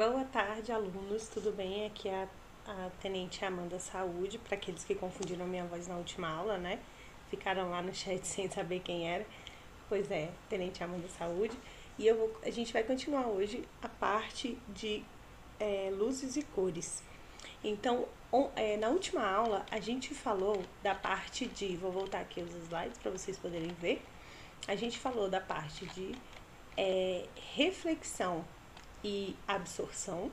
Boa tarde, alunos, tudo bem? Aqui é a Tenente Amanda Saúde, para aqueles que confundiram minha voz na última aula, né? Ficaram lá no chat sem saber quem era. Pois é, Tenente Amanda Saúde. E a gente vai continuar hoje a parte de luzes e cores. Então, na última aula, a gente falou da parte de... Vou voltar aqui os slides para vocês poderem ver. A gente falou da parte de reflexão e absorção,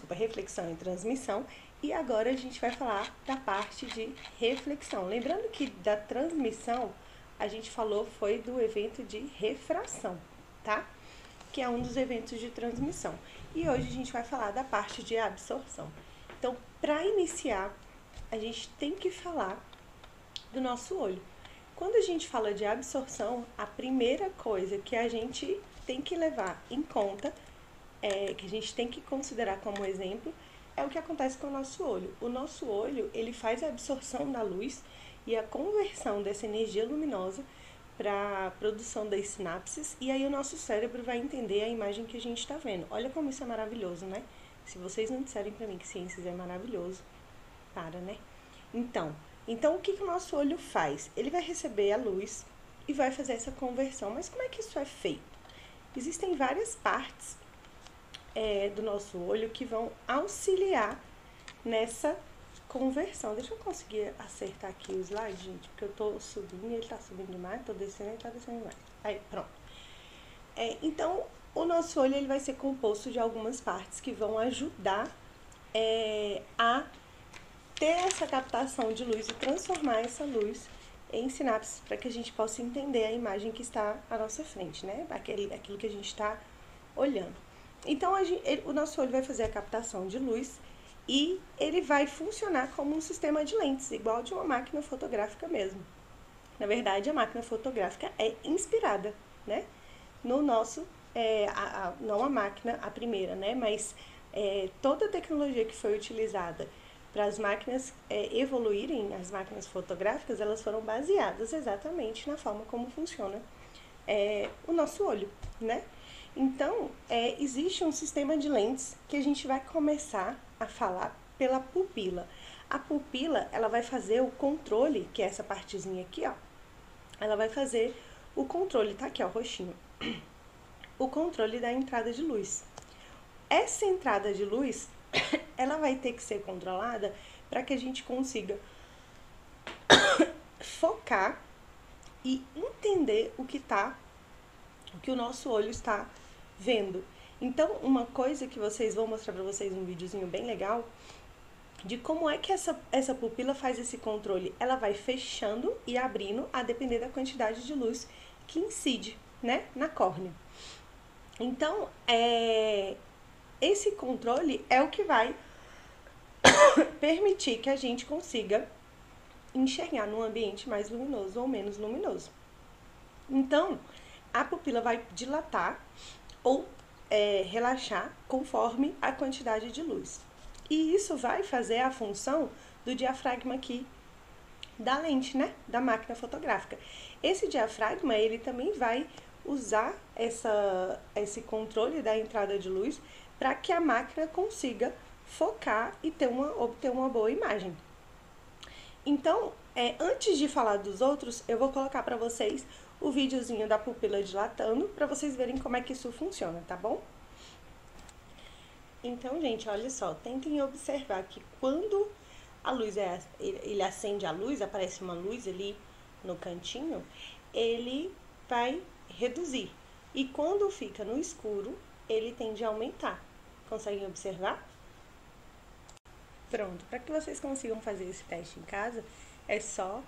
reflexão e transmissão, e agora a gente vai falar da parte de reflexão. Lembrando que da transmissão, a gente falou foi do evento de refração, tá? Que é um dos eventos de transmissão. E hoje a gente vai falar da parte de absorção. Então, para iniciar, a gente tem que falar do nosso olho. Quando a gente fala de absorção, a primeira coisa que a gente tem que levar em conta, que a gente tem que considerar como exemplo, é o que acontece com o nosso olho. O nosso olho, ele faz a absorção da luz e a conversão dessa energia luminosa para a produção das sinapses, e aí o nosso cérebro vai entender a imagem que a gente está vendo. Olha como isso é maravilhoso, né? Se vocês não disserem para mim que ciências é maravilhoso, né? Então o que o nosso olho faz? Ele vai receber a luz e vai fazer essa conversão. Mas como é que isso é feito? Existem várias partes do nosso olho que vão auxiliar nessa conversão. Deixa eu conseguir acertar aqui o slide, gente, porque eu tô subindo e ele tá subindo demais, tô descendo e ele tá descendo demais. Aí, pronto. Então, o nosso olho ele vai ser composto de algumas partes que vão ajudar a ter essa captação de luz e transformar essa luz em sinapses para que a gente possa entender a imagem que está à nossa frente, né? Aquilo que a gente está olhando. Então, o nosso olho vai fazer a captação de luz e ele vai funcionar como um sistema de lentes, igual de uma máquina fotográfica mesmo. Na verdade, a máquina fotográfica é inspirada, né? No nosso, não a máquina, a primeira, né? Mas toda a tecnologia que foi utilizada para as máquinas evoluírem, as máquinas fotográficas, elas foram baseadas exatamente na forma como funciona o nosso olho, né? Então, existe um sistema de lentes que a gente vai começar a falar pela pupila. A pupila, ela vai fazer o controle, que é essa partezinha aqui, ó. Ela vai fazer o controle, tá aqui, ó, roxinho. O controle da entrada de luz. Essa entrada de luz, ela vai ter que ser controlada para que a gente consiga focar e entender o que o nosso olho está vendo. Então, uma coisa que vou mostrar para vocês um videozinho bem legal de como é que essa pupila faz esse controle. Ela vai fechando e abrindo a depender da quantidade de luz que incide, né, na córnea. Então, esse controle é o que vai permitir que a gente consiga enxergar num ambiente mais luminoso ou menos luminoso. Então, a pupila vai dilatar ou relaxar conforme a quantidade de luz. E isso vai fazer a função do diafragma aqui da lente, né? Da máquina fotográfica. Esse diafragma, ele também vai usar esse controle da entrada de luz para que a máquina consiga focar e obter uma boa imagem. Então, antes de falar dos outros, eu vou colocar para vocês o videozinho da pupila dilatando para vocês verem como é que isso funciona, tá bom? Então, gente, olha só, tentem observar que quando a luz ele acende a luz, aparece uma luz ali no cantinho, ele vai reduzir. E quando fica no escuro, ele tende a aumentar. Conseguem observar? Pronto, para que vocês consigam fazer esse teste em casa, é só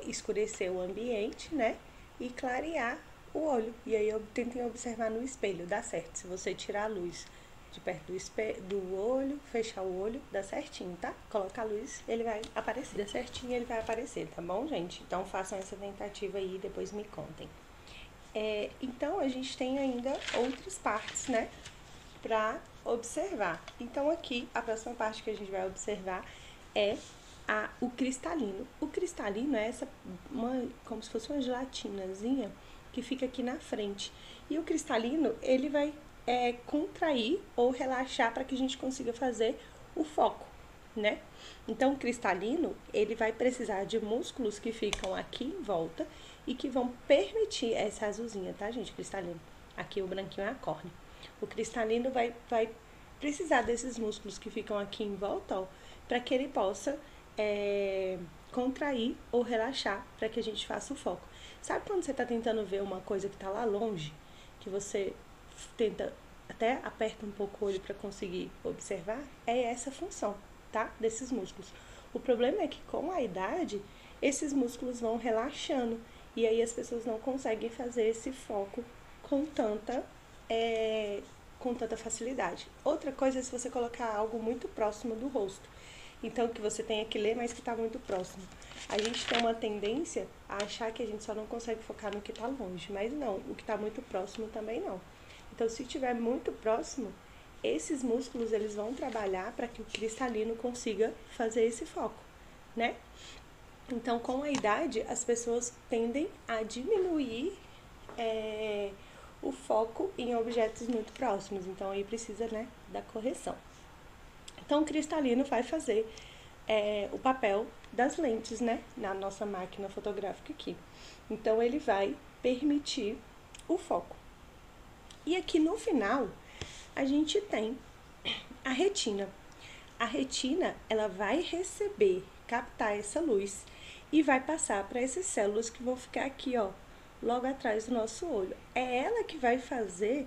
escurecer o ambiente, né? E clarear o olho. E aí tentem observar no espelho, dá certo. Se você tirar a luz de perto do olho, fechar o olho, dá certinho, tá? Coloca a luz, ele vai aparecer. Dá certinho, ele vai aparecer, tá bom, gente? Então façam essa tentativa aí e depois me contem. Então a gente tem ainda outras partes, né? Pra observar. Então aqui, a próxima parte que a gente vai observar é o cristalino. O cristalino é como se fosse uma gelatinazinha que fica aqui na frente. E o cristalino, ele vai contrair ou relaxar para que a gente consiga fazer o foco, né? Então, o cristalino, ele vai precisar de músculos que ficam aqui em volta e que vão permitir essa azulzinha, tá, gente? Cristalino. Aqui o branquinho é a córnea. O cristalino vai precisar desses músculos que ficam aqui em volta, ó, para que ele possa contrair ou relaxar para que a gente faça o foco. Sabe quando você está tentando ver uma coisa que está lá longe, que você tenta até aperta um pouco o olho para conseguir observar? É essa a função, tá? Desses músculos. O problema é que com a idade, esses músculos vão relaxando e aí as pessoas não conseguem fazer esse foco com tanta facilidade. Outra coisa é se você colocar algo muito próximo do rosto. Então, que você tenha que ler, mas que está muito próximo. A gente tem uma tendência a achar que a gente só não consegue focar no que está longe, mas não, o que está muito próximo também não. Então, se estiver muito próximo, esses músculos eles vão trabalhar para que o cristalino consiga fazer esse foco, né? Então, com a idade, as pessoas tendem a diminuir o foco em objetos muito próximos. Então, aí precisa, né, da correção. Então, o cristalino vai fazer o papel das lentes, né, na nossa máquina fotográfica aqui. Então, ele vai permitir o foco. E aqui no final, a gente tem a retina. A retina, ela vai receber, captar essa luz e vai passar para essas células que vão ficar aqui, ó, logo atrás do nosso olho. É ela que vai fazer,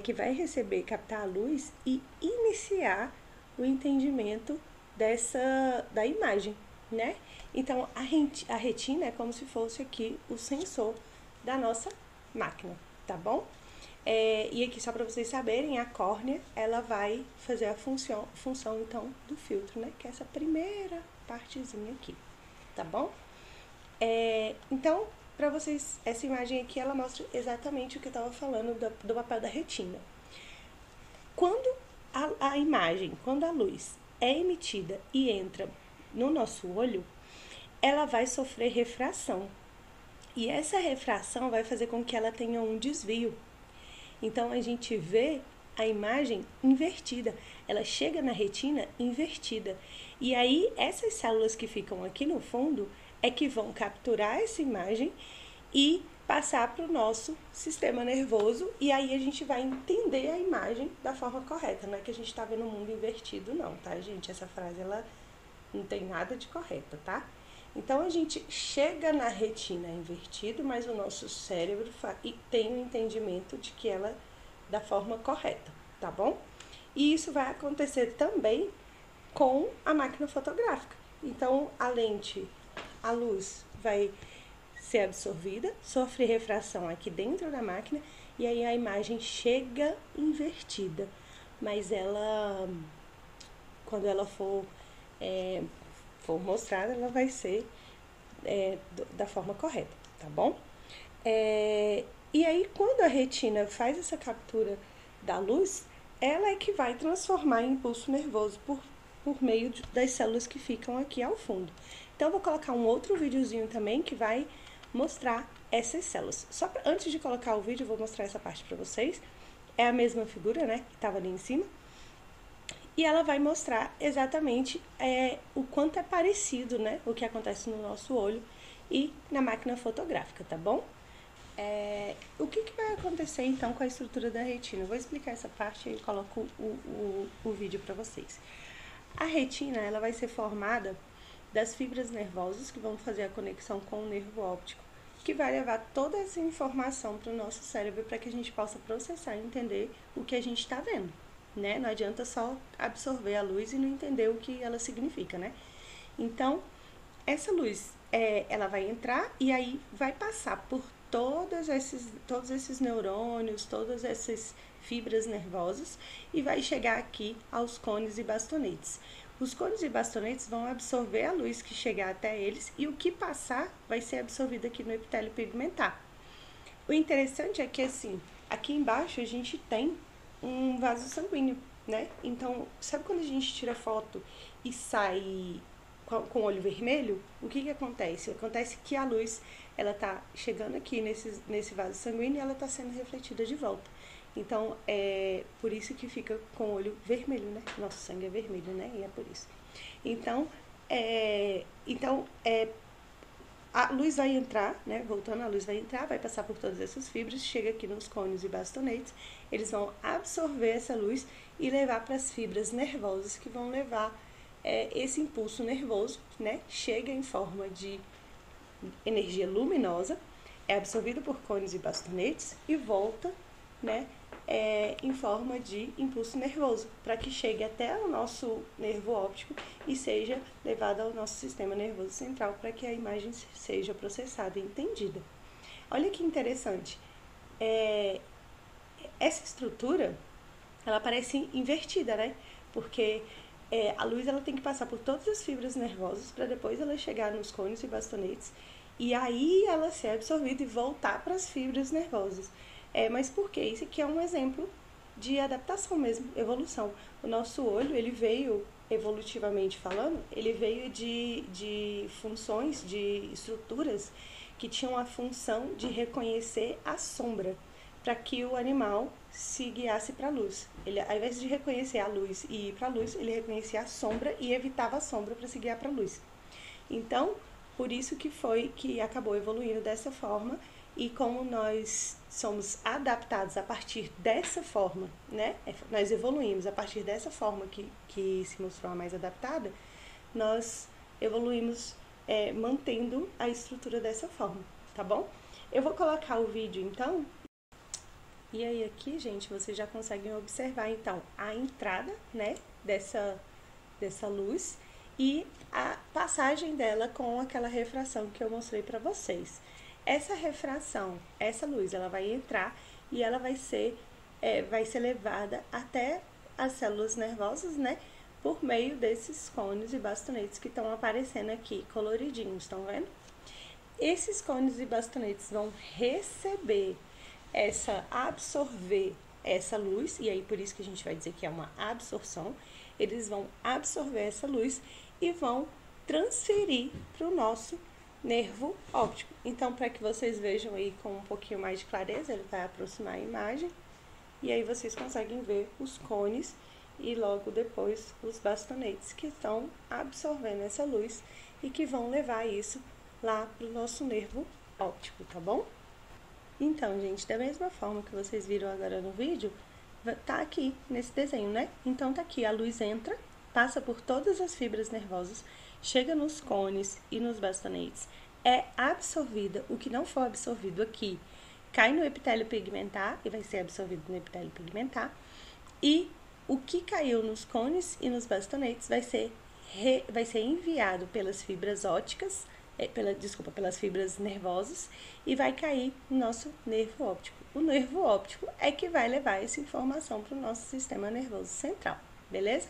que vai receber, captar a luz e iniciar o entendimento da imagem, né? Então, a retina é como se fosse aqui o sensor da nossa máquina, tá bom? E aqui, só para vocês saberem, a córnea, ela vai fazer a função, então, do filtro, né? Que é essa primeira partezinha aqui, tá bom? Então, para vocês, essa imagem aqui, ela mostra exatamente o que eu estava falando do papel da retina. Quando a imagem, quando a luz é emitida e entra no nosso olho, ela vai sofrer refração. E essa refração vai fazer com que ela tenha um desvio. Então, a gente vê a imagem invertida. Ela chega na retina invertida. E aí, essas células que ficam aqui no fundo é que vão capturar essa imagem e passar para o nosso sistema nervoso, e aí a gente vai entender a imagem da forma correta. Não é que a gente está vendo o mundo invertido, não, tá, gente? Essa frase, ela não tem nada de correta, tá? Então, a gente chega na retina invertido, mas o nosso cérebro tem o entendimento de que ela da forma correta, tá bom? E isso vai acontecer também com a máquina fotográfica. Então, a luz vai ser absorvida, sofre refração aqui dentro da máquina e aí a imagem chega invertida. Mas ela, quando ela for mostrada, ela vai ser da forma correta, tá bom? E aí, quando a retina faz essa captura da luz, ela é que vai transformar em impulso nervoso por meio das células que ficam aqui ao fundo. Então, eu vou colocar um outro videozinho também que vai mostrar essas células. Antes de colocar o vídeo, eu vou mostrar essa parte para vocês. É a mesma figura, né, que estava ali em cima. E ela vai mostrar exatamente o quanto é parecido, né, o que acontece no nosso olho e na máquina fotográfica, tá bom? O que vai acontecer, então, com a estrutura da retina? Eu vou explicar essa parte e coloco o vídeo para vocês. A retina, ela vai ser formada das fibras nervosas que vão fazer a conexão com o nervo óptico, que vai levar toda essa informação para o nosso cérebro para que a gente possa processar e entender o que a gente está vendo, né? Não adianta só absorver a luz e não entender o que ela significa, né? Então, essa luz, ela vai entrar e aí vai passar por todos esses neurônios, todas essas fibras nervosas e vai chegar aqui aos cones e bastonetes. Os cones e bastonetes vão absorver a luz que chegar até eles e o que passar vai ser absorvido aqui no epitélio pigmentar. O interessante é que, assim, aqui embaixo a gente tem um vaso sanguíneo, né? Então, sabe quando a gente tira foto e sai com o olho vermelho? O que acontece? Acontece que a luz, ela tá chegando aqui nesse vaso sanguíneo e ela tá sendo refletida de volta. Então, é por isso que fica com o olho vermelho, né? Nosso sangue é vermelho, né? E é por isso. Então, a luz vai entrar, né? Voltando, a luz vai entrar, vai passar por todas essas fibras, chega aqui nos cônios e bastonetes, eles vão absorver essa luz e levar para as fibras nervosas, que vão levar esse impulso nervoso, né? Chega em forma de energia luminosa, é absorvido por cônios e bastonetes e volta, né? Em forma de impulso nervoso, para que chegue até o nosso nervo óptico e seja levado ao nosso sistema nervoso central, para que a imagem seja processada e entendida. Olha que interessante, essa estrutura, ela parece invertida, né? Porque a luz ela tem que passar por todas as fibras nervosas para depois ela chegar nos cônios e bastonetes e aí ela ser absorvida e voltar para as fibras nervosas. Mas por quê? Isso aqui é um exemplo de adaptação mesmo, evolução. O nosso olho, ele veio, evolutivamente falando, ele veio de funções, de estruturas que tinham a função de reconhecer a sombra, para que o animal se guiasse para a luz. Ele, ao invés de reconhecer a luz e ir para a luz, ele reconhecia a sombra e evitava a sombra para se guiar para a luz. Então, por isso que foi que acabou evoluindo dessa forma. E como nós somos adaptados a partir dessa forma, né? Nós evoluímos a partir dessa forma que se mostrou a mais adaptada, nós evoluímos mantendo a estrutura dessa forma, tá bom? Eu vou colocar o vídeo então. E aí aqui, gente, vocês já conseguem observar então a entrada, né, dessa luz e a passagem dela com aquela refração que eu mostrei para vocês. Essa refração, essa luz, ela vai entrar e ela vai ser levada até as células nervosas, né? Por meio desses cônios e bastonetes que estão aparecendo aqui, coloridinhos, estão vendo? Esses cônios e bastonetes vão absorver essa luz, e aí por isso que a gente vai dizer que é uma absorção. Eles vão absorver essa luz e vão transferir para o nosso nervo óptico. Então, para que vocês vejam aí com um pouquinho mais de clareza, ele vai aproximar a imagem e aí vocês conseguem ver os cones e logo depois os bastonetes que estão absorvendo essa luz e que vão levar isso lá para o nosso nervo óptico, tá bom? Então, gente, da mesma forma que vocês viram agora no vídeo, tá aqui nesse desenho, né? Então, tá aqui, a luz entra, passa por todas as fibras nervosas, chega nos cones e nos bastonetes, é absorvida, o que não for absorvido aqui, cai no epitélio pigmentar e vai ser absorvido no epitélio pigmentar, e o que caiu nos cones e nos bastonetes vai ser enviado pelas fibras ópticas, pelas fibras nervosas e vai cair no nosso nervo óptico. O nervo óptico é que vai levar essa informação para o nosso sistema nervoso central, beleza?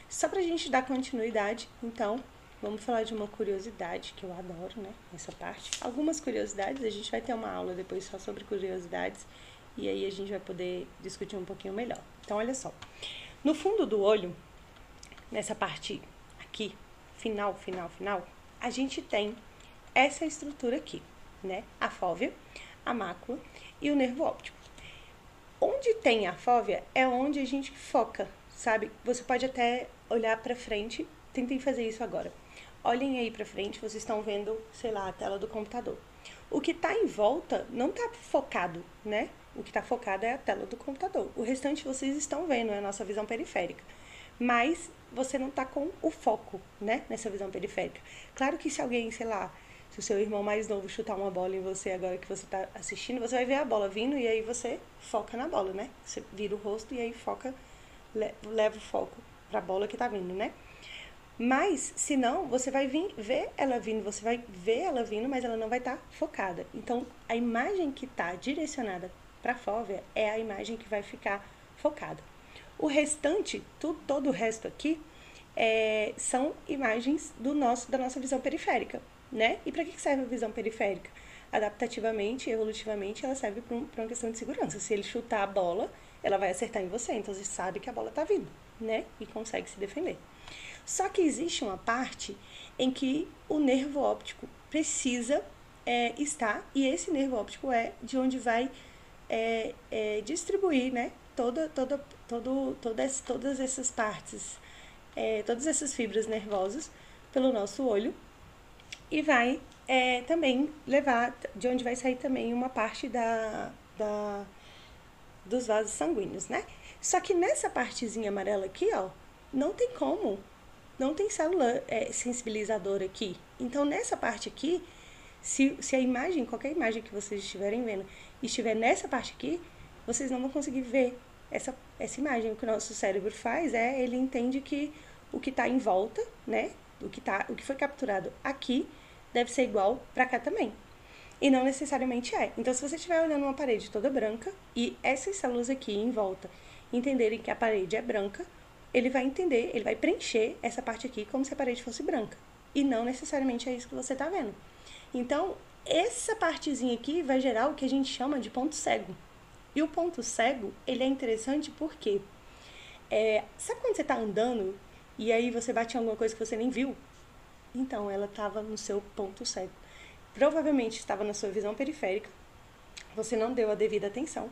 Só pra gente dar continuidade, então, vamos falar de uma curiosidade que eu adoro, né, nessa parte. Algumas curiosidades, a gente vai ter uma aula depois só sobre curiosidades e aí a gente vai poder discutir um pouquinho melhor. Então, olha só, no fundo do olho, nessa parte aqui, final, a gente tem essa estrutura aqui, né, a fóvea, a mácula e o nervo óptico. Onde tem a fóvea é onde a gente foca, sabe? Você pode até olhar pra frente, tentem fazer isso agora. Olhem aí pra frente, vocês estão vendo, sei lá, a tela do computador. O que tá em volta não tá focado, né? O que tá focado é a tela do computador. O restante vocês estão vendo, é a nossa visão periférica. Mas você não tá com o foco, né, nessa visão periférica. Claro que se alguém, sei lá, se o seu irmão mais novo chutar uma bola em você agora que você tá assistindo, você vai ver a bola vindo e aí você foca na bola, né? Você vira o rosto e aí foca, leva o foco pra bola que tá vindo, né? Mas, se não, você vai ver ela vindo, você vai ver ela vindo, mas ela não vai estar focada. Então, a imagem que está direcionada para a fóvea é a imagem que vai ficar focada. O restante, todo o resto aqui, são imagens da nossa visão periférica, né? E para que serve a visão periférica? Adaptativamente, evolutivamente, ela serve para uma questão de segurança. Se ele chutar a bola, ela vai acertar em você, então você sabe que a bola está vindo, né? E consegue se defender. Só que existe uma parte em que o nervo óptico precisa estar, e esse nervo óptico é de onde vai distribuir, né, todas essas partes, todas essas fibras nervosas pelo nosso olho e vai também levar, de onde vai sair também uma parte dos vasos sanguíneos, né? Só que nessa partezinha amarela aqui, ó, não tem como, não tem célula sensibilizadora aqui. Então, nessa parte aqui, se a imagem, qualquer imagem que vocês estiverem vendo, estiver nessa parte aqui, vocês não vão conseguir ver essa imagem. O que o nosso cérebro faz ele entende que o que está em volta, né, o que foi capturado aqui, deve ser igual para cá também. E não necessariamente é. Então, se você estiver olhando uma parede toda branca e essas células aqui em volta entenderem que a parede é branca, ele vai entender, ele vai preencher essa parte aqui como se a parede fosse branca. E não necessariamente é isso que você está vendo. Então, essa partezinha aqui vai gerar o que a gente chama de ponto cego. E o ponto cego, ele é interessante porque, sabe quando você está andando e aí você bate em alguma coisa que você nem viu? Então, ela estava no seu ponto cego. Provavelmente estava na sua visão periférica, você não deu a devida atenção,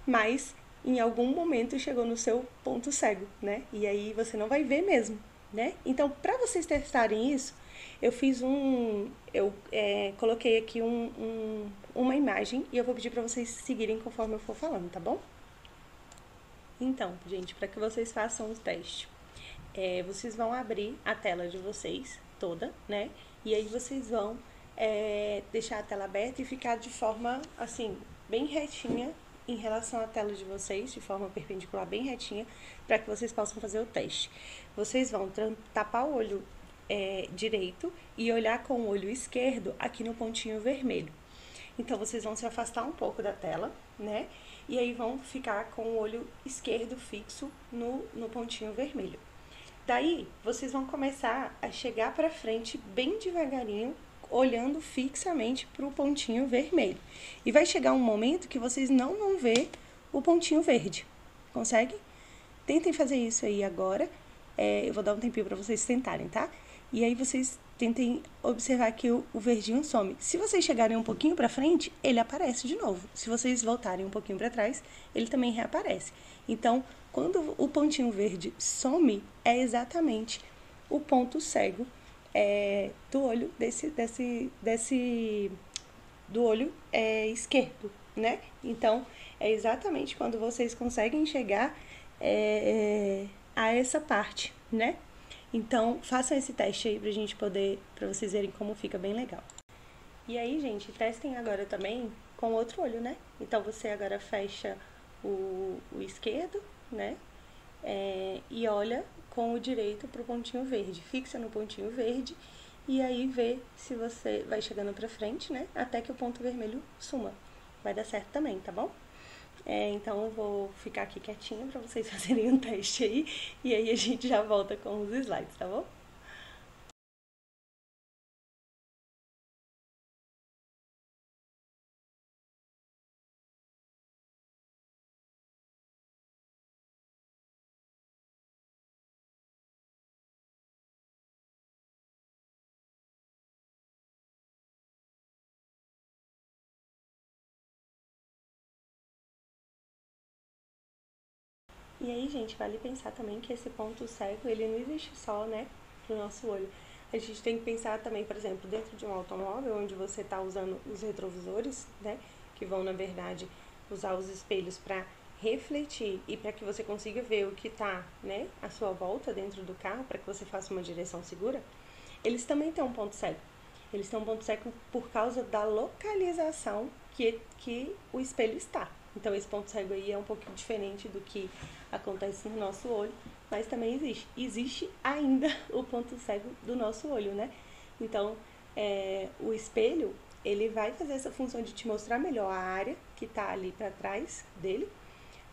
mas em algum momento chegou no seu ponto cego, né? E aí você não vai ver mesmo, né? Então, para vocês testarem isso, eu coloquei aqui uma imagem e eu vou pedir para vocês seguirem conforme eu for falando, tá bom? Então, gente, para que vocês façam o teste, vocês vão abrir a tela de vocês toda, né? E aí vocês vão deixar a tela aberta e ficar de forma, assim, bem retinha em relação à tela de vocês, de forma perpendicular, bem retinha, para que vocês possam fazer o teste. Vocês vão tapar o olho direito e olhar com o olho esquerdo aqui no pontinho vermelho. Então, vocês vão se afastar um pouco da tela, né? E aí vão ficar com o olho esquerdo fixo no pontinho vermelho. Daí, vocês vão começar a chegar para frente bem devagarinho, olhando fixamente para o pontinho vermelho. E vai chegar um momento que vocês não vão ver o pontinho verde. Consegue? Tentem fazer isso aí agora. Eu vou dar um tempinho para vocês tentarem, tá? E aí vocês tentem observar que o verdinho some. Se vocês chegarem um pouquinho para frente, ele aparece de novo. Se vocês voltarem um pouquinho para trás, ele também reaparece. Então, quando o pontinho verde some, é exatamente o ponto cego do olho do olho esquerdo, né? Então, é exatamente quando vocês conseguem chegar a essa parte, né? Então, façam esse teste aí pra vocês verem como fica bem legal. E aí, gente, testem agora também com o outro olho, né? Então, você agora fecha o esquerdo, né? E olha com o direito pro pontinho verde. Fixa no pontinho verde e aí vê se você vai chegando pra frente, né? Até que o ponto vermelho suma. Vai dar certo também, tá bom? Então eu vou ficar aqui quietinha pra vocês fazerem um teste aí. E aí a gente já volta com os slides, tá bom? E aí, gente, vale pensar também que esse ponto cego, ele não existe só, né, pro nosso olho. A gente tem que pensar também, por exemplo, dentro de um automóvel, onde você está usando os retrovisores, né, que vão, na verdade, usar os espelhos para refletir e para que você consiga ver o que está, né, à sua volta dentro do carro, para que você faça uma direção segura, eles também têm um ponto cego. Eles têm um ponto cego por causa da localização que o espelho está. Então, esse ponto cego aí é um pouquinho diferente do que acontece no nosso olho, mas também existe. Existe ainda o ponto cego do nosso olho, né? Então, o espelho, ele vai fazer essa função de te mostrar melhor a área que está ali para trás dele,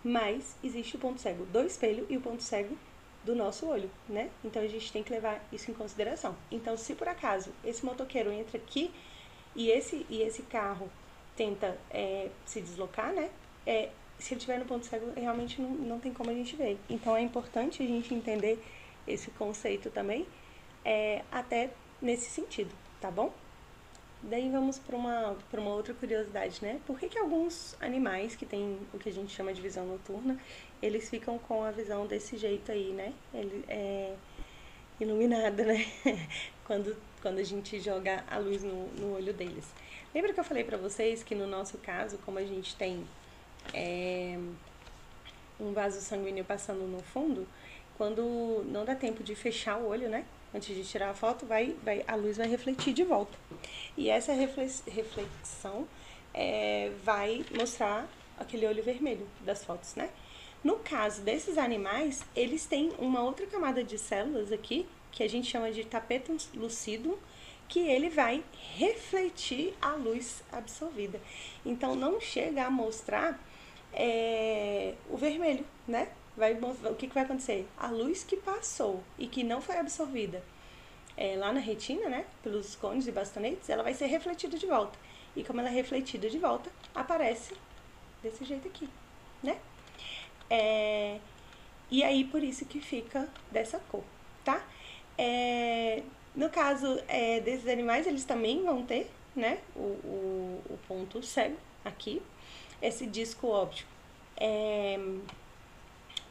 mas existe o ponto cego do espelho e o ponto cego do nosso olho, né? Então, a gente tem que levar isso em consideração. Então, se por acaso esse motoqueiro entra aqui e esse carro tenta se deslocar, né? Se ele estiver no ponto cego, realmente não tem como a gente ver. Então, é importante a gente entender esse conceito também, até nesse sentido, tá bom? daí vamos para uma outra curiosidade, né? Por que alguns animais que têm o que a gente chama de visão noturna, eles ficam com a visão desse jeito aí, né? Ele é iluminada, né? quando a gente joga a luz no olho deles. Lembra que eu falei pra vocês que no nosso caso, como a gente tem um vaso sanguíneo passando no fundo, quando não dá tempo de fechar o olho, né? Antes de tirar a foto, a luz vai refletir de volta. E essa reflexão vai mostrar aquele olho vermelho das fotos, né? No caso desses animais, eles têm uma outra camada de células aqui, que a gente chama de tapetum lucidum, que ele vai refletir a luz absorvida. Então, não chega a mostrar o vermelho, né? O que vai acontecer? A luz que passou e que não foi absorvida lá na retina, né? Pelos cones e bastonetes, ela vai ser refletida de volta. E como ela é refletida de volta, aparece desse jeito aqui, né? E aí, por isso que fica dessa cor, tá? No caso desses animais, eles também vão ter, né, o ponto cego aqui. Esse disco óptico é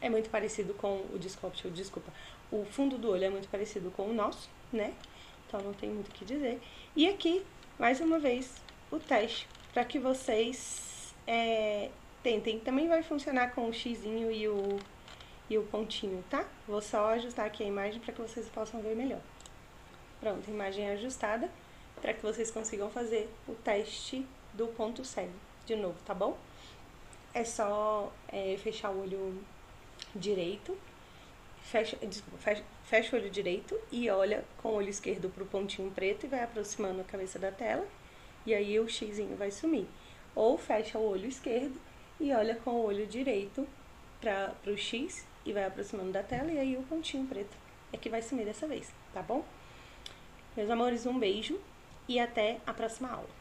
muito parecido com o disco óptico, desculpa. O fundo do olho é muito parecido com o nosso, né? Então não tem muito o que dizer. E aqui, mais uma vez, o teste para que vocês tentem. Também vai funcionar com o xizinho e o pontinho, tá? Vou só ajustar aqui a imagem para que vocês possam ver melhor. Pronto, a imagem é ajustada para que vocês consigam fazer o teste do ponto cego de novo, tá bom? É só fechar o olho direito, fecha o olho direito e olha com o olho esquerdo pro pontinho preto e vai aproximando a cabeça da tela, e aí o xizinho vai sumir. Ou fecha o olho esquerdo e olha com o olho direito pro X e vai aproximando da tela, e aí o pontinho preto é que vai sumir dessa vez, tá bom? Meus amores, um beijo e até a próxima aula.